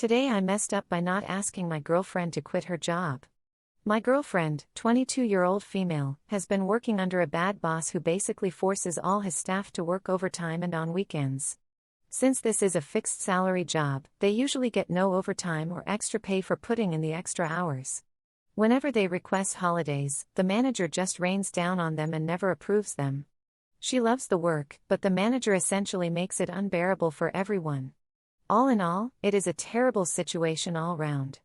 Today I messed up by not asking my girlfriend to quit her job. My girlfriend, 22-year-old female, has been working under a bad boss who basically forces all his staff to work overtime and on weekends. Since this is a fixed salary job, they usually get no overtime or extra pay for putting in the extra hours. Whenever they request holidays, the manager just rains down on them and never approves them. She loves the work, but the manager essentially makes it unbearable for everyone. All in all, it is a terrible situation all round.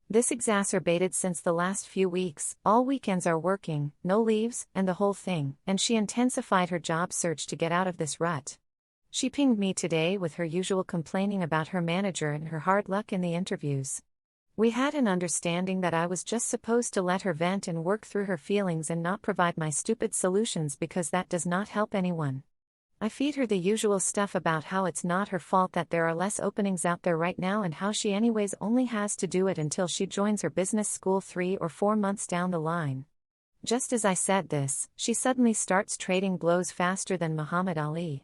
This exacerbated since the last few weeks. All weekends are working, no leaves, and the whole thing, and she intensified her job search to get out of this rut. She pinged me today with her usual complaining about her manager and her hard luck in the interviews. We had an understanding that I was just supposed to let her vent and work through her feelings and not provide my stupid solutions because that does not help anyone. I feed her the usual stuff about how it's not her fault that there are less openings out there right now and how she anyways only has to do it until she joins her business school 3 or 4 months down the line. Just as I said this, she suddenly starts trading blows faster than Muhammad Ali.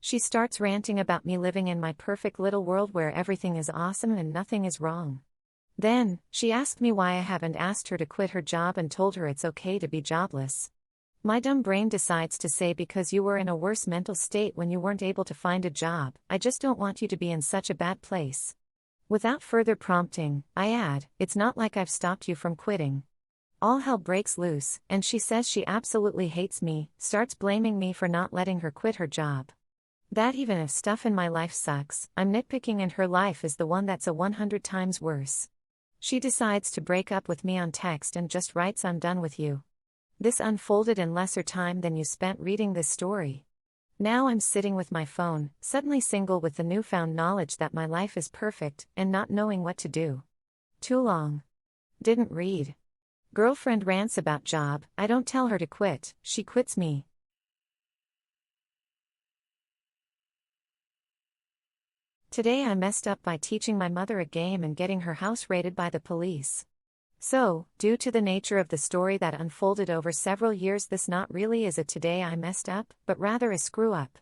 She starts ranting about me living in my perfect little world where everything is awesome and nothing is wrong. Then, she asked me why I haven't asked her to quit her job and told her it's okay to be jobless. My dumb brain decides to say because you were in a worse mental state when you weren't able to find a job, I just don't want you to be in such a bad place. Without further prompting, I add, it's not like I've stopped you from quitting. All hell breaks loose, and she says she absolutely hates me, starts blaming me for not letting her quit her job. That even if stuff in my life sucks, I'm nitpicking and her life is the one that's a 100 times worse. She decides to break up with me on text and just writes I'm done with you. This unfolded in lesser time than you spent reading this story. Now I'm sitting with my phone, suddenly single with the newfound knowledge that my life is perfect, and not knowing what to do. Too long. Didn't read. Girlfriend rants about job, I don't tell her to quit, she quits me. Today I messed up by teaching my mother a game and getting her house raided by the police. So, due to the nature of the story that unfolded over several years, this not really is a today I messed up, but rather a screw up.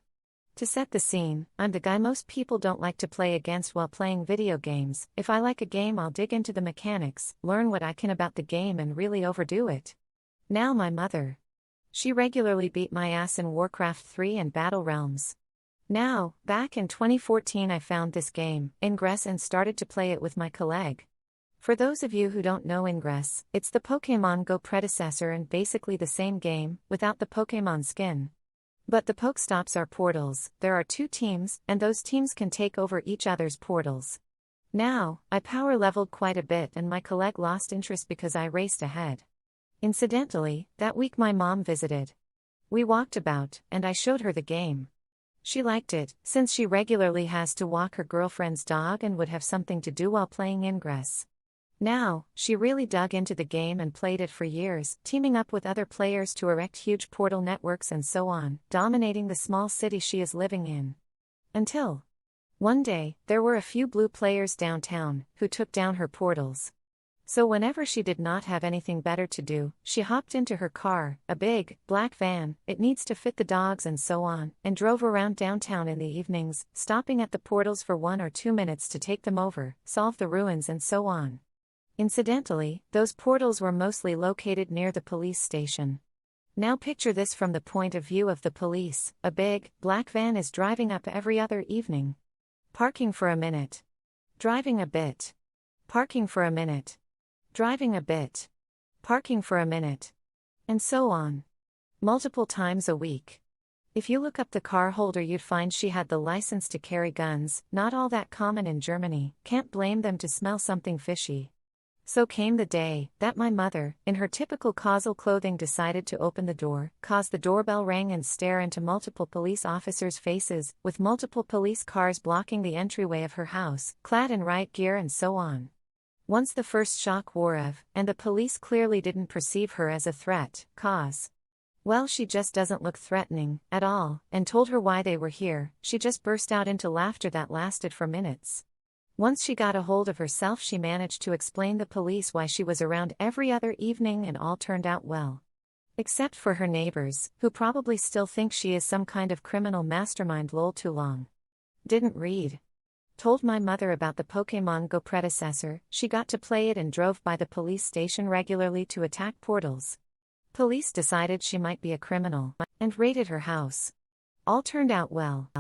To set the scene, I'm the guy most people don't like to play against while playing video games. If I like a game, I'll dig into the mechanics, learn what I can about the game and really overdo it. Now my mother. She regularly beat my ass in Warcraft 3 and Battle Realms. Now, back in 2014 I found this game, Ingress, and started to play it with my colleague. For those of you who don't know Ingress, it's the Pokémon Go predecessor and basically the same game, without the Pokémon skin. But the Pokestops are portals. There are 2 teams, and those teams can take over each other's portals. Now, I power leveled quite a bit and my colleague lost interest because I raced ahead. Incidentally, that week my mom visited. We walked about, and I showed her the game. She liked it, since she regularly has to walk her girlfriend's dog and would have something to do while playing Ingress. Now, she really dug into the game and played it for years, teaming up with other players to erect huge portal networks and so on, dominating the small city she is living in. Until one day, there were a few blue players downtown, who took down her portals. So whenever she did not have anything better to do, she hopped into her car, a big, black van, it needs to fit the dogs and so on, and drove around downtown in the evenings, stopping at the portals for 1 or 2 minutes to take them over, solve the ruins and so on. Incidentally, those portals were mostly located near the police station. Now picture this from the point of view of the police. A big, black van is driving up every other evening. Parking for a minute. Driving a bit. Parking for a minute. Driving a bit. Parking for a minute. And so on. Multiple times a week. If you look up the car holder, you'd find she had the license to carry guns, not all that common in Germany, can't blame them to smell something fishy. So came the day that my mother, in her typical casual clothing, decided to open the door, cause the doorbell rang, and stare into multiple police officers' faces, with multiple police cars blocking the entryway of her house, clad in riot gear and so on. Once the first shock wore off, and the police clearly didn't perceive her as a threat, well, she just doesn't look threatening, at all, and told her why they were here, she just burst out into laughter that lasted for minutes. Once she got a hold of herself, she managed to explain the police why she was around every other evening, and all turned out well. Except for her neighbors, who probably still think she is some kind of criminal mastermind. Lol, too long. Didn't read. Told my mother about the Pokémon Go predecessor. She got to play it and drove by the police station regularly to attack portals. Police decided she might be a criminal and raided her house. All turned out well.